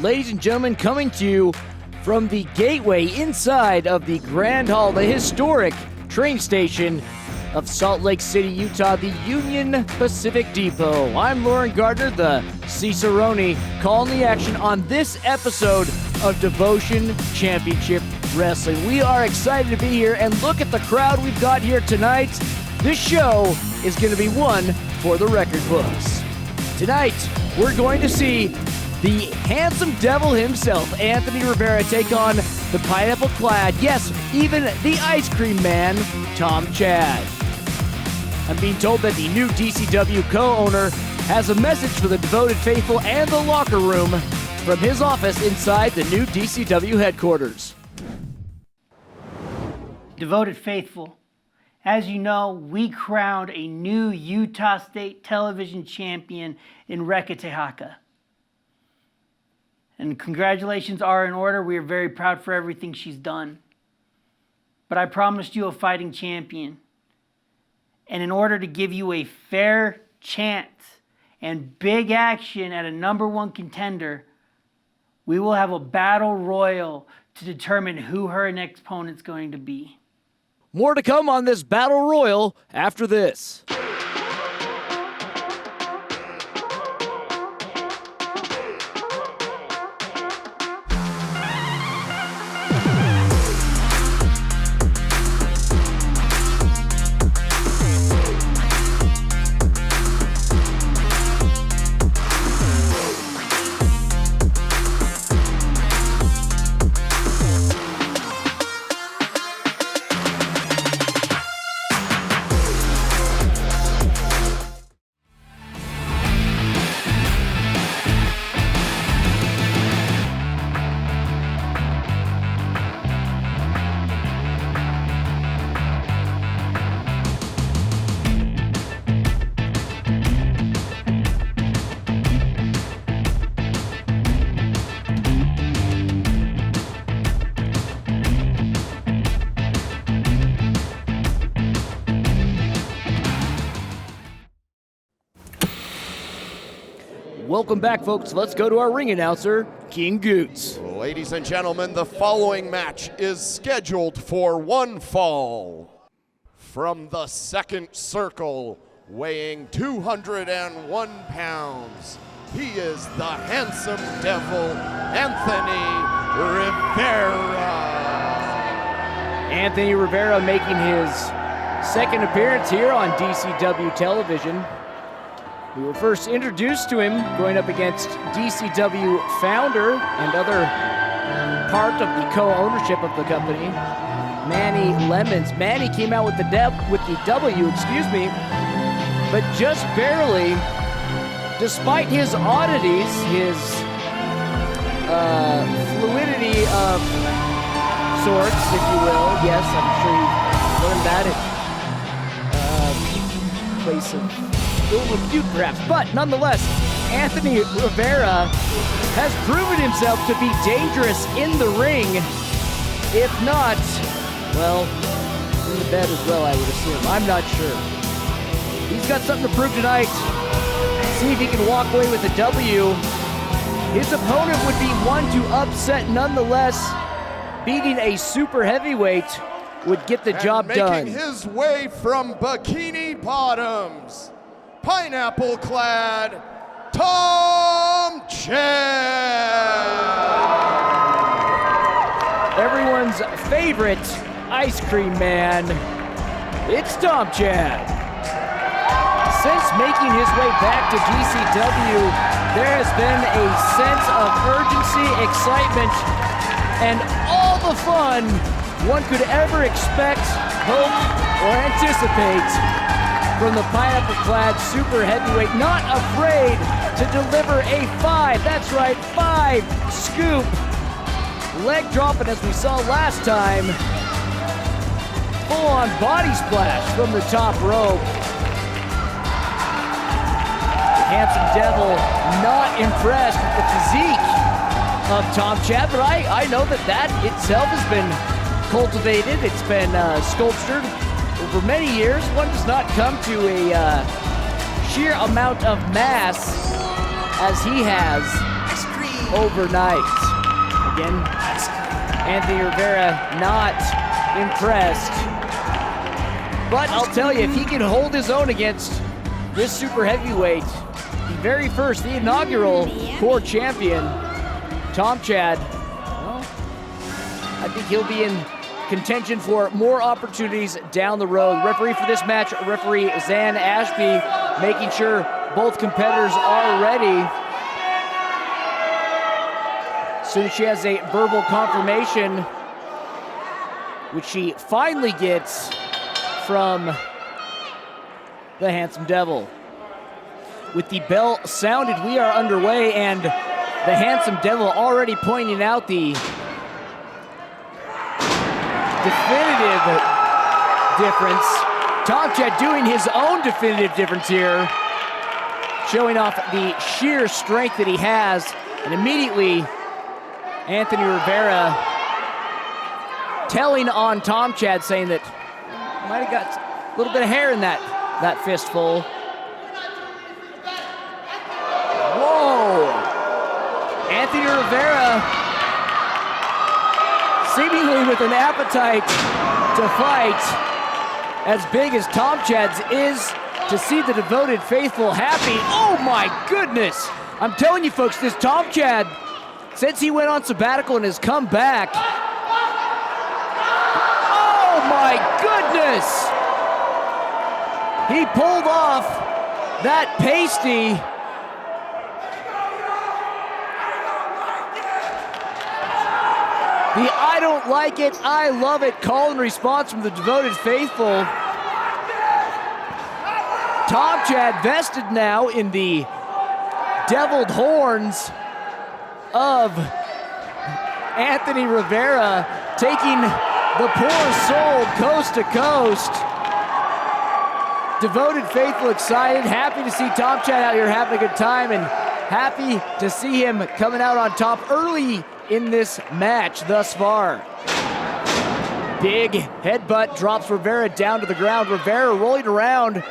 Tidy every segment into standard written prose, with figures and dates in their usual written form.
ladies and gentlemen, coming to you from the gateway inside of the Grand Hall, the historic train station of Salt Lake City, Utah, the Union Pacific Depot. I'm Lauren Gardner, the Cicerone, calling the action on this episode of Devotion Championship Wrestling. We are excited to be here, and look at the crowd we've got here tonight. This show is going to be one for the record books. Tonight, we're going to see the handsome devil himself, Anthony Rivera, take on the pineapple-clad, yes, even the ice cream man, Tom Chad. I'm being told that the new DCW co-owner has a message for the devoted faithful and the locker room from his office inside the new DCW headquarters. Devoted faithful, as you know, we crowned a new Utah State television champion in Reka Tehaka. And congratulations are in order. We are very proud for everything she's done. But I promised you a fighting champion. And in order to give you a fair chance and big action at a #1 contender, we will have a battle royal to determine who her next opponent's going to be. More to come on this battle royal after this. Welcome back, folks. Let's go to our ring announcer, King Goots. Ladies and gentlemen, the following match is scheduled for one fall. From the second circle, weighing 201 pounds, he is the handsome devil, Anthony Rivera. Anthony Rivera making his second appearance here on DCW television. We were first introduced to him going up against DCW founder and other part of the co-ownership of the company, Manny Lemons. Manny came out with the W, but just barely, despite his oddities, his fluidity of sorts, if you will. Yes, I'm sure you learned that at place of little refute perhaps, but nonetheless, Anthony Rivera has proven himself to be dangerous in the ring. If not, well, in the bed as well, I would assume. I'm not sure. He's got something to prove tonight. See if he can walk away with a W. His opponent would be one to upset nonetheless. Beating a super heavyweight would get the job done. Making his way from Bikini Bottoms, pineapple-clad Tom Chad. Everyone's favorite ice cream man, it's Tom Chad. Since making his way back to DCW, there has been a sense of urgency, excitement, and all the fun one could ever expect, hope, or anticipate from the pineapple-clad super heavyweight, not afraid to deliver a 5, that's right, 5 scoop. Leg dropping as we saw last time. Full-on body splash from the top rope. The handsome devil not impressed with the physique of Tom Chad, but I know that itself has been cultivated, it's been sculptured over many years. One does not come to a sheer amount of mass as he has. Ice cream. overnight. Again, Anthony Rivera not impressed. But I'll tell you, if he can hold his own against this super heavyweight, the very first, the inaugural core champion, Tom Chad, well, I think he'll be in contention for more opportunities down the road. Referee for this match, referee Zan Ashby, making sure both competitors are ready. As soon as she has a verbal confirmation, which she finally gets from the Handsome Devil. With the bell sounded, we are underway, and the Handsome Devil already pointing out the definitive difference. Tom Chad doing his own definitive difference here, showing off the sheer strength that he has, and immediately Anthony Rivera telling on Tom Chad, saying that he might have got a little bit of hair in that fistful. Whoa! Anthony Rivera seemingly with an appetite to fight as big as Tom Chad's is, to see the devoted faithful happy. Oh my goodness! I'm telling you folks, this Tom Chad, since he went on sabbatical and has come back, oh my goodness! He pulled off that pasty. The I don't like it, I love it call and response from the devoted faithful. Tom Chad vested now in the deviled horns of Anthony Rivera, taking the poor soul coast to coast. Devoted faithful excited, happy to see Tom Chad out here having a good time, and happy to see him coming out on top early in this match thus far. Big headbutt drops Rivera down to the ground. Rivera rolling around,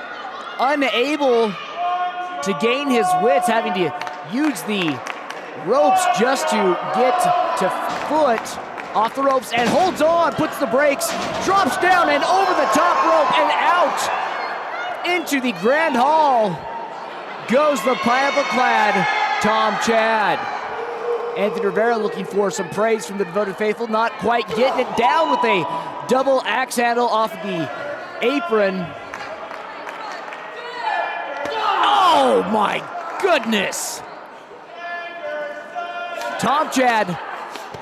unable to gain his wits, having to use the ropes just to get to foot off the ropes, and holds on, puts the brakes, drops down and over the top rope and out into the Grand Hall goes the pineapple-clad Tom Chad. Anthony Rivera looking for some praise from the devoted faithful, not quite getting it down with a double axe handle off the apron. Oh my goodness! Tom Chad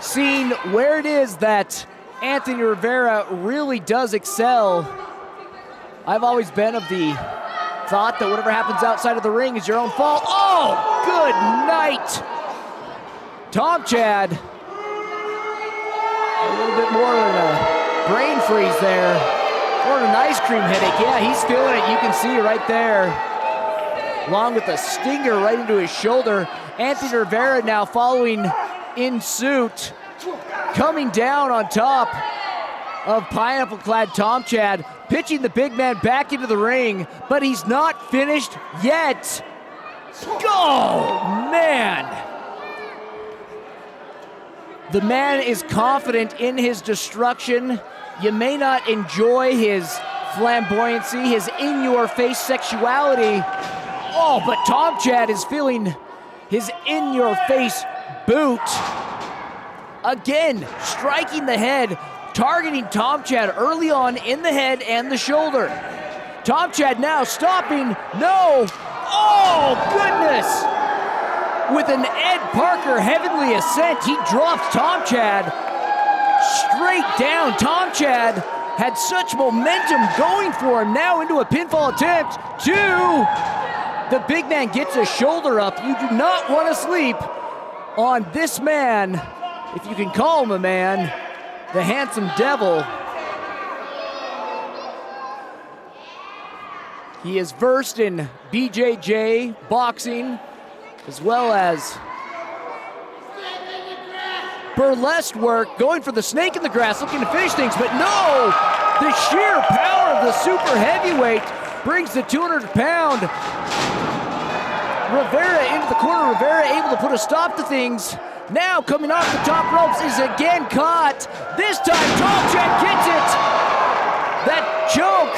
seeing where it is that Anthony Rivera really does excel. I've always been of the thought that whatever happens outside of the ring is your own fault. Oh, good night! Tom Chad, a little bit more than a brain freeze there, or an ice cream headache. Yeah, he's feeling it, you can see right there. Along with a stinger right into his shoulder. Anthony Rivera now following in suit, coming down on top of pineapple-clad Tom Chad, pitching the big man back into the ring, but he's not finished yet. Oh, man! The man is confident in his destruction. You may not enjoy his flamboyancy, his in-your-face sexuality. Oh, but Tom Chad is feeling his in-your-face boot. Again, striking the head, targeting Tom Chad early on in the head and the shoulder. Tom Chad now stopping. No! Oh, goodness! With an Ed Parker heavenly ascent, he drops Tom Chad straight down. Tom Chad had such momentum going for him, now into a pinfall attempt. Two! The big man gets a shoulder up. You do not want to sleep on this man, if you can call him a man, the Handsome Devil. He is versed in BJJ, boxing, as well as burlesque work, going for the snake in the grass, looking to finish things, but no! The sheer power of the super heavyweight brings the 200-pound Rivera into the corner. Rivera able to put a stop to things. Now coming off the top ropes is again caught. This time Tomchak gets it. That choke.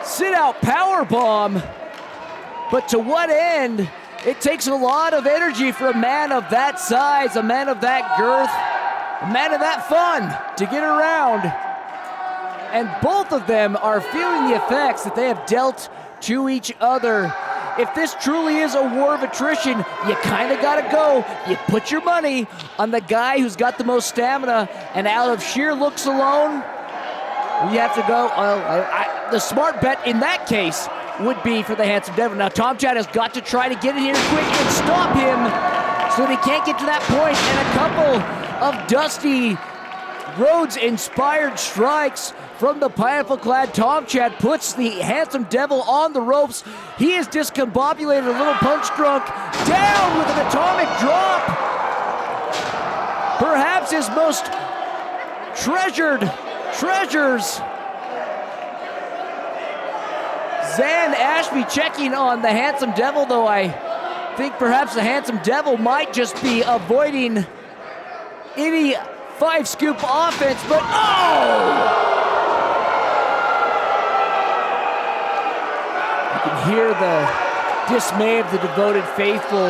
Sit out power bomb. But to what end? It takes a lot of energy for a man of that size, a man of that girth, a man of that fun to get around. And both of them are feeling the effects that they have dealt to each other. If this truly is a war of attrition, you kind of got to go. You put your money on the guy who's got the most stamina, and out of sheer looks alone, you have to go. The smart bet in that case would be for the Handsome Devil. Now, Tomchak has got to try to get in here quick and stop him so that he can't get to that point. And a couple of Dusty Rhodes-inspired strikes from the pineapple-clad Tomchak puts the Handsome Devil on the ropes. He is discombobulated, a little punch-drunk, down with an atomic drop. Perhaps his most treasured treasures. Zan Ashby checking on the Handsome Devil, though I think perhaps the Handsome Devil might just be avoiding any 5-scoop offense, but oh! You can hear the dismay of the devoted faithful.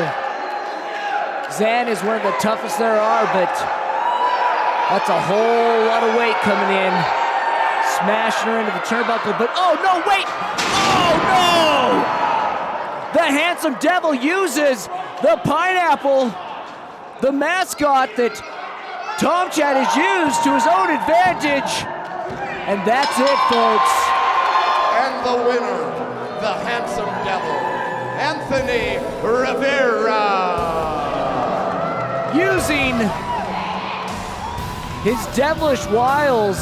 Zan is one of the toughest there are, but that's a whole lot of weight coming in. Smashing her into the turnbuckle, but oh no, wait! Oh no! The Handsome Devil uses the pineapple, the mascot that Tomchak has used to his own advantage. And that's it, folks. And the winner, the Handsome Devil, Anthony Rivera. Using his devilish wiles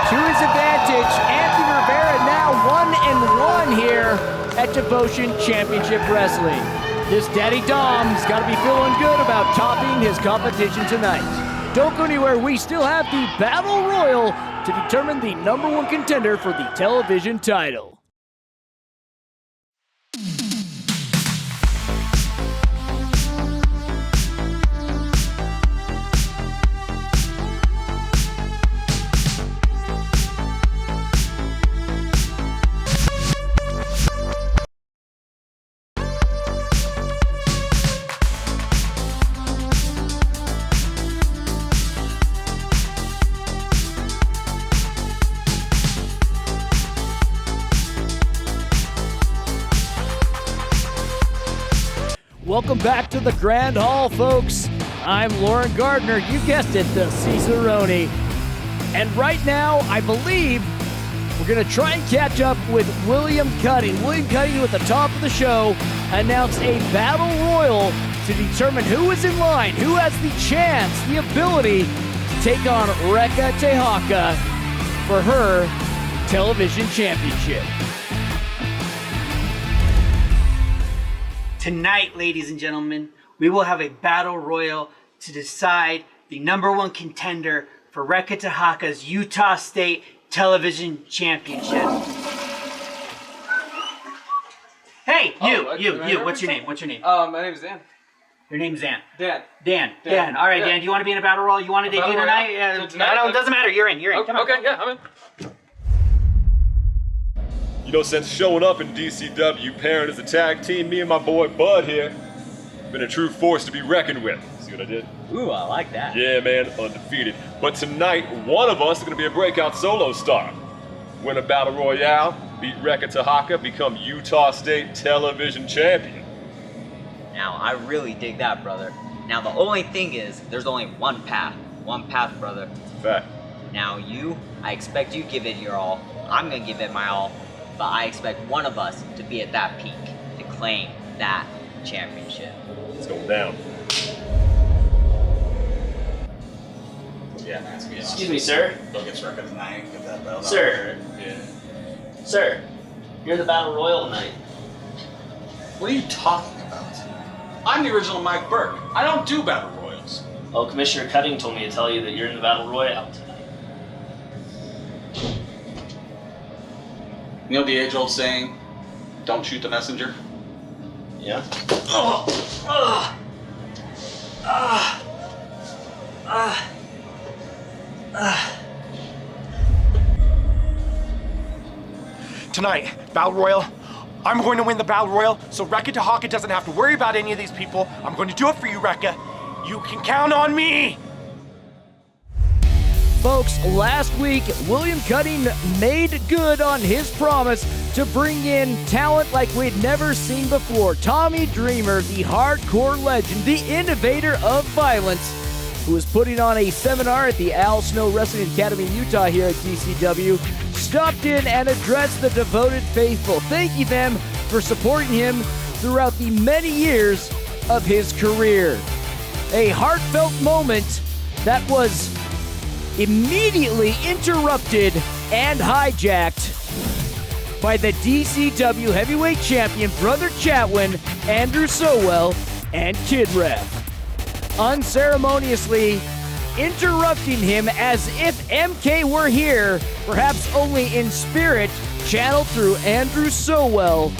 to his advantage, Anthony Rivera now 1-1 here at Devotion Championship Wrestling. This Daddy Dom's got to be feeling good about topping his competition tonight. Don't go anywhere, we still have the Battle Royal to determine the #1 contender for the television title. Welcome back to the Grand Hall, folks. I'm Lauren Gardner, you guessed it, the Cicerone. And right now, I believe we're going to try and catch up with William Cutting. William Cutting, at the top of the show, announced a battle royal to determine who is in line, who has the chance, the ability to take on Reka Tehaka for her television championship. Tonight, ladies and gentlemen, we will have a battle royal to decide the #1 contender for Reka Tehaka's Utah State Television Championship. Hey, you, what's your name? My name's Dan. Your name's Dan. Dan. All right, Dan, do you want to be in a battle royal? You want to debut tonight? No, it doesn't matter. You're in. Come on. Okay, yeah, I'm in. You know, since showing up in DCW, pairing as a tag team, me and my boy Bud here, been a true force to be reckoned with. See what I did? Ooh, I like that. Yeah, man, undefeated. But tonight, one of us is gonna be a breakout solo star. Win a battle royale, beat Reka Tehaka, become Utah State Television Champion. Now, I really dig that, brother. Now, the only thing is, there's only one path. One path, brother. It's a fact. Now, I expect you to give it your all. I'm gonna give it my all. But I expect one of us to be at that peak, to claim that championship. It's going down. Yeah, that's me. Excuse me, sir. Go get Reka tonight. Get that belt. Sir. Yeah. Sir, you're the Battle Royal tonight. What are you talking about? I'm the original Mike Burke. I don't do battle royals. Well, Commissioner Cutting told me to tell you that you're in the Battle Royale tonight. You know the age-old saying, Don't shoot the messenger. Yeah? Tonight, Battle Royal, I'm going to win the Battle Royal, so Rekka Tahaka doesn't have to worry about any of these people. I'm going to do it for you, Rekka. You can count on me! Folks, last week, William Cutting made good on his promise to bring in talent like we'd never seen before. Tommy Dreamer, the hardcore legend, the innovator of violence, who was putting on a seminar at the Al Snow Wrestling Academy in Utah here at DCW, stopped in and addressed the devoted faithful, thanking them for supporting him throughout the many years of his career. A heartfelt moment that was immediately interrupted and hijacked by the DCW heavyweight champion, Brother Chatwin, Andrew Sowell, and Kid Ref. Unceremoniously interrupting him as if MK were here, perhaps only in spirit, channeled through Andrew Sowell.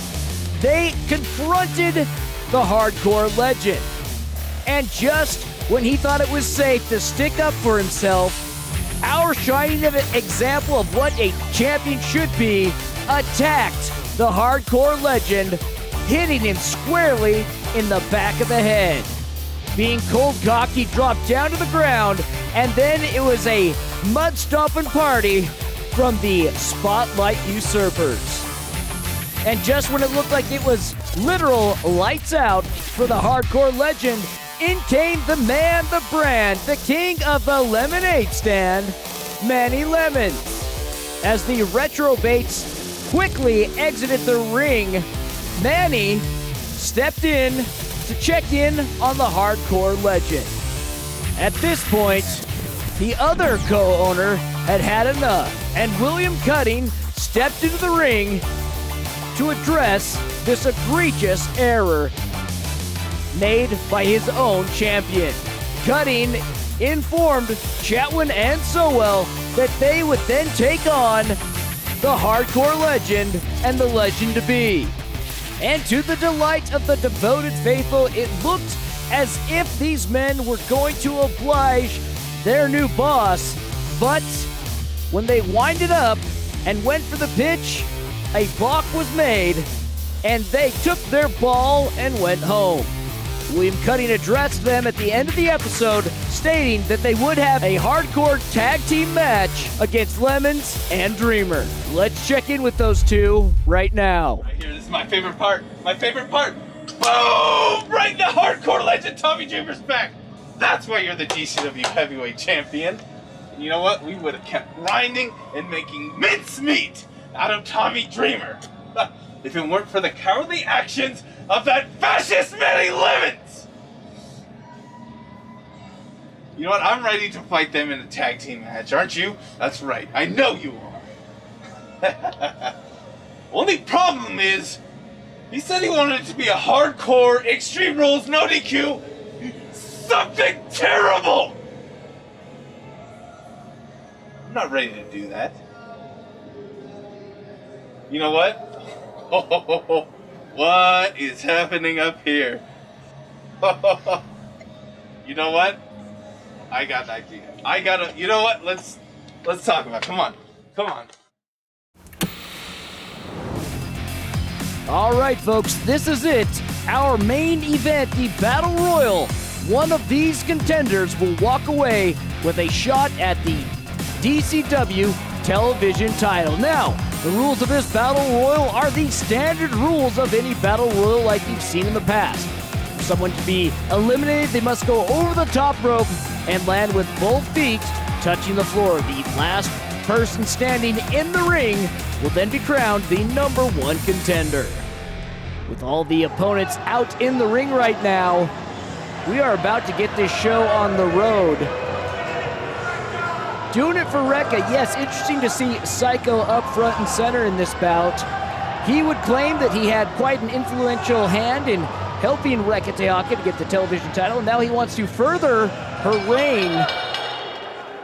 They confronted the hardcore legend. And just when he thought it was safe to stick up for himself, our shining example of what a champion should be attacked the hardcore legend, hitting him squarely in the back of the head. Being cold cocked, he dropped down to the ground, and then it was a mud-stomping party from the Spotlight Usurpers. And just when it looked like it was literal lights out for the hardcore legend, in came the man, the brand, the king of the lemonade stand, Manny Lemons. As the retrobates quickly exited the ring, Manny stepped in to check in on the hardcore legend. At this point, the other co-owner had had enough, and William Cutting stepped into the ring to address this egregious error made by his own champion. Cutting informed Chatwin and Sowell that they would then take on the hardcore legend and the legend-to-be. And to the delight of the devoted faithful, it looked as if these men were going to oblige their new boss, but when they winded up and went for the pitch, a balk was made, and they took their ball and went home. William Cutting addressed them at the end of the episode, stating that they would have a hardcore tag team match against Lemons and Dreamer. Let's check in with those two right now. Right here, this is my favorite part. My favorite part. Boom! Right in the hardcore legend, Tommy Dreamer's back. That's why you're the DCW heavyweight champion. And you know what? We would have kept grinding and making mincemeat out of Tommy Dreamer if it weren't for the cowardly actions of that fascist Manny Lemons. You know what? I'm ready to fight them in a tag team match, aren't you? That's right. I know you are. Only problem is, he said he wanted it to be a hardcore, Extreme Rules, no DQ, something terrible. I'm not ready to do that. You know what? What is happening up here? You know what? I got an idea. You know what? Let's talk about it. Come on. All right, folks, this is it. Our main event, the Battle Royal. One of these contenders will walk away with a shot at the DCW television title. Now, the rules of this Battle Royal are the standard rules of any Battle Royal like you've seen in the past. For someone to be eliminated, they must go over the top rope and land with both feet touching the floor. The last person standing in the ring will then be crowned the #1 contender. With all the opponents out in the ring right now, we are about to get this show on the road. Doing it for Rekka, yes, interesting to see Psycho up front and center in this bout. He would claim that he had quite an influential hand in helping Rekka Tahaka to get the television title, and now he wants to further her reign.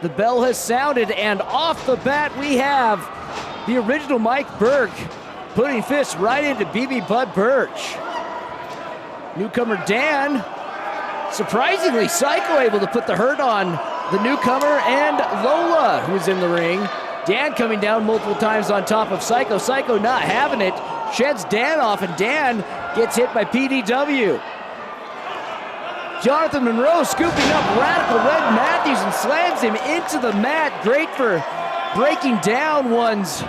The bell has sounded, and off the bat we have the original Mike Burke putting fists right into BB Bud Birch. Newcomer Dan, surprisingly, Psycho able to put the hurt on the newcomer and Lola, who's in the ring. Dan coming down multiple times on top of Psycho. Psycho not having it, sheds Dan off, and Dan gets hit by PDW. Jonathan Monroe scooping up Radical Red Matthews and slams him into the mat. Great for breaking down one's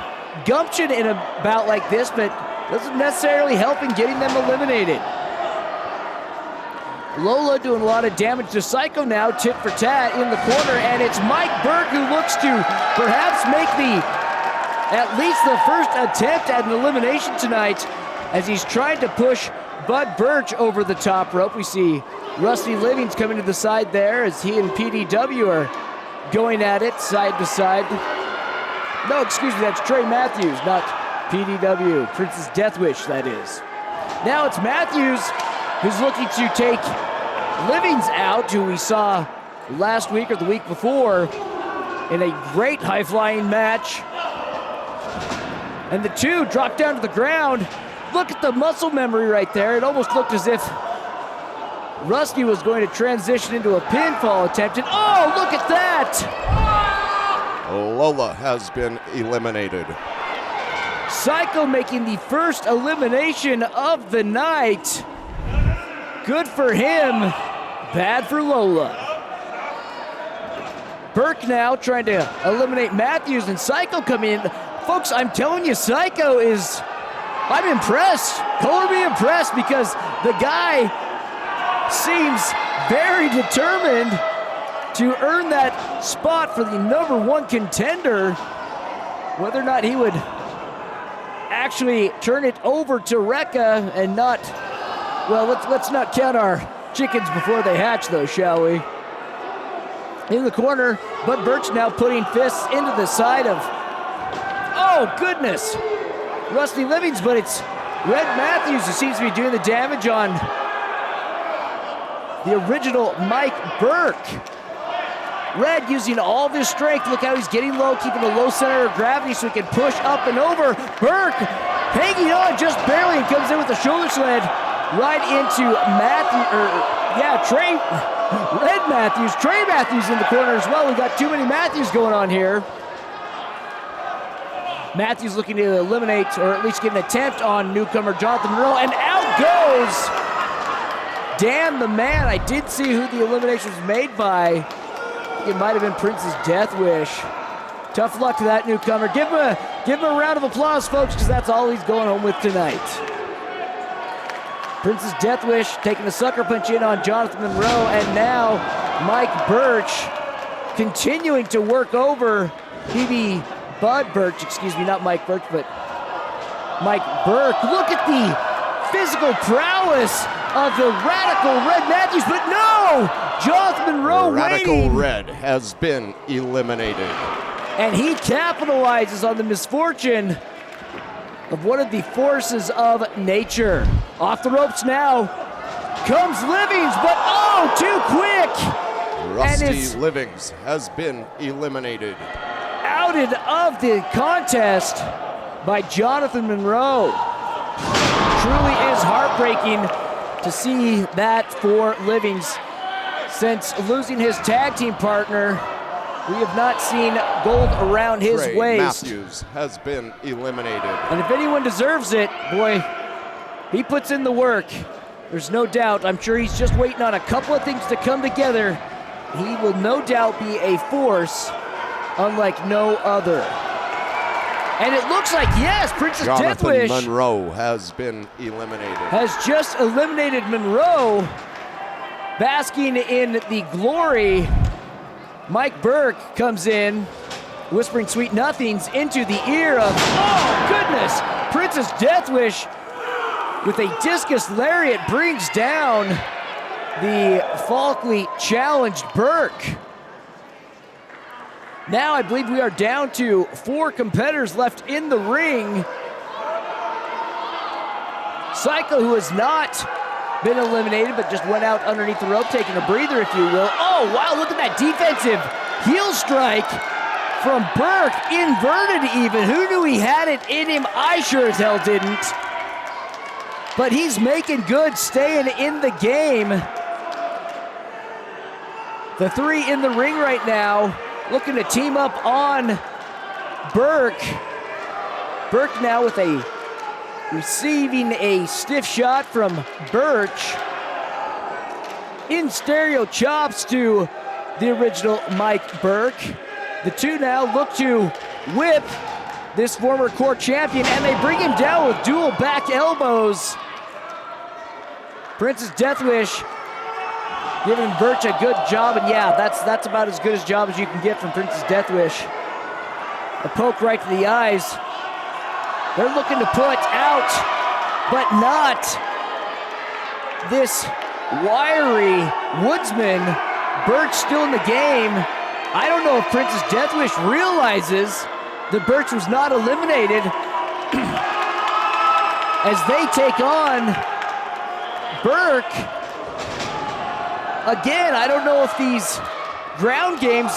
gumption in a bout like this, but doesn't necessarily help in getting them eliminated. Lola doing a lot of damage to Psycho now, tit for tat in the corner, and it's Mike Burke who looks to perhaps make at least the first attempt at an elimination tonight as he's trying to push Bud Birch over the top rope. We see Rusty Livings coming to the side there as he and PDW are going at it side to side. No, excuse me, that's Trey Matthews, not PDW. Princess Deathwish, that is. Now it's Matthews who's looking to take Livings out, who we saw last week or the week before in a great high-flying match. And the two drop down to the ground. Look at the muscle memory right there. It almost looked as if Rusty was going to transition into a pinfall attempt. And oh, look at that! Lola has been eliminated. Psycho making the first elimination of the night. Good for him, bad for Lola. Burke now trying to eliminate Matthews, and Psycho come in. Folks, I'm telling you, Psycho is, I'm impressed. Color me impressed, because the guy seems very determined to earn that spot for the #1 contender. Whether or not he would actually turn it over to Rekka and not, well, let's not count our chickens before they hatch, though, shall we? In the corner, Bud Birch now putting fists into the side of, oh goodness, Rusty Livings, but it's Red Matthews who seems to be doing the damage on the original Mike Burke. Red using all of his strength. Look how he's getting low, keeping a low center of gravity so he can push up and over. Burke hanging on just barely and comes in with a shoulder sled right into Trey Matthews. Trey Matthews in the corner as well. We've got too many Matthews going on here. Matthews looking to eliminate, or at least get an attempt on newcomer Jonathan Monroe, and out goes Dan the Man. I did see who the elimination was made by. It might have been Princess Deathwish. Tough luck to that newcomer. Give him a round of applause, folks, because that's all he's going home with tonight. Princess Deathwish taking a sucker punch in on Jonathan Monroe, and now Mike Birch continuing to work over BB Bud Birch, excuse me, not Mike Birch, but Mike Burke. Look at the physical prowess of the Radical Red Matthews, but no! Jonathan Monroe Radical waiting. Red has been eliminated. And he capitalizes on the misfortune of one of the forces of nature. Off the ropes now comes Livings, but oh, too quick! Rusty Livings has been eliminated. Outed of the contest by Jonathan Monroe. Truly is heartbreaking to see that for Livings. Since losing his tag team partner, we have not seen gold around his Trey waist. Matthews has been eliminated. And if anyone deserves it, boy, he puts in the work. There's no doubt. I'm sure he's just waiting on a couple of things to come together. He will no doubt be a force unlike no other. And it looks like, yes, Princess Jonathan Deathwish Monroe has been eliminated. has just eliminated Monroe. Basking in the glory, Mike Burke comes in, whispering sweet nothings into the ear of, oh goodness, Princess Deathwish with a discus lariat brings down the Falkly challenged Burke. Now I believe we are down to 4 competitors left in the ring. Psycho, who has not been eliminated, but just went out underneath the rope, taking a breather, if you will. Oh, wow, look at that defensive heel strike from Burke, inverted even. Who knew he had it in him? I sure as hell didn't. But he's making good, staying in the game. The three in the ring right now, looking to team up on Burke. Burke now with receiving a stiff shot from Birch. In stereo chops to the original Mike Burke. The two now look to whip this former court champion, and they bring him down with dual back elbows. Princess Deathwish giving Birch a good job, and yeah, that's about as good a job as you can get from Princess Deathwish. A poke right to the eyes. They're looking to put out, but not this wiry woodsman. Birch still in the game. I don't know if Princess Deathwish realizes that Birch was not eliminated as they take on Burke. Again, I don't know if these ground games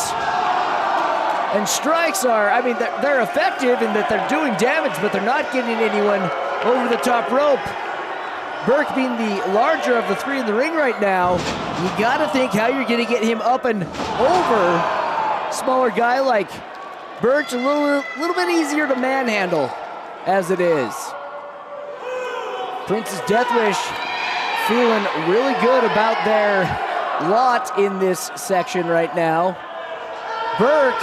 and strikes are, I mean, they're effective in that they're doing damage, but they're not getting anyone over the top rope. Burke being the larger of the three in the ring right now, you gotta think how you're gonna get him up and over. Smaller guy like Birch, a little bit easier to manhandle as it is. Princess Deathwish feeling really good about their lot in this section right now. Burke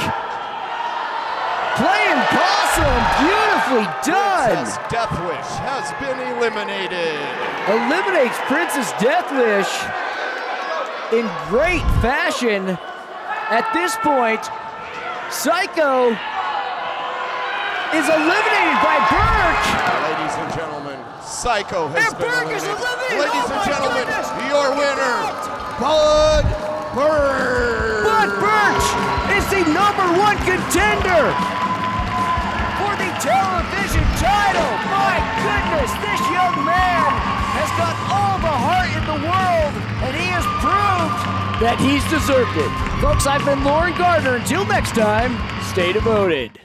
playing possum, beautifully done. Princess Deathwish has been eliminated. Eliminates Princess Deathwish in great fashion. At this point, Psycho is eliminated by Burke. Ladies and gentlemen, Psycho has been Burke is eliminated. eliminated. Ladies Oh and my gentlemen, goodness. your winner, Bud Birch. Bud Birch is the #1 contender for the television title. My goodness, this young man has got all the heart in the world, and he has proved that he's deserved it. Folks, I've been Lauren Gardner. Until next time, stay devoted.